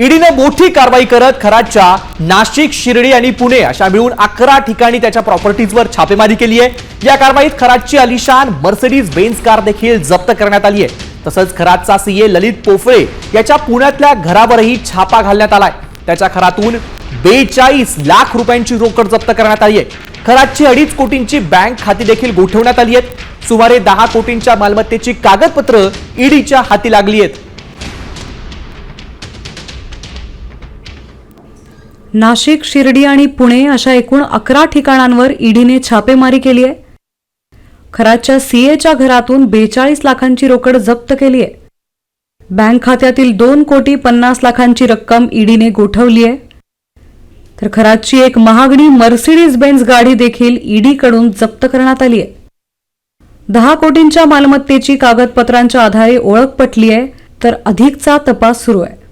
ईडीने मोठी कारवाई करत खरातच्या नाशिक, शिर्डी आणि पुणे अशा मिळून 11 ठिकाणी त्याच्या प्रॉपर्टीजवर छापेमारी केली आहे। या कारवाईत खरातची आलिशान मर्सिडीज बेन्झ कार देखील जप्त करण्यात आली आहे। तसंच खरातचा सीए ललित पोफळे याच्या पुण्यातल्या घरावरही छापा घालण्यात आलाय। त्याच्या घरातून 42 लाख रुपयांची रोकड जप्त करण्यात आली आहे। खरातची 2.5 कोटींची बँक खाती देखील गोठवण्यात आली आहेत। सुमारे 10 कोटींच्या मालमत्तेची कागदपत्र ईडीच्या हाती लागली आहेत। नाशिक, शिर्डी आणि पुणे अशा एकूण 11 ठिकाणांवर ईडीने छापेमारी केली आहे। खरातच्या सीएच्या घरातून 42 लाखांची रोकड जप्त केली आहे। बँक खात्यातील 2,50,00,000 रक्कम ईडीने गोठवली आहे। तर खरातची एक महागडी मर्सिडीज बेन्झ गाडी देखील ईडीकडून जप्त करण्यात आली आहे। 10 कोटींच्या मालमत्तेची कागदपत्रांच्या आधारे ओळख पटली आहे, तर अधिकचा तपास सुरू आहे।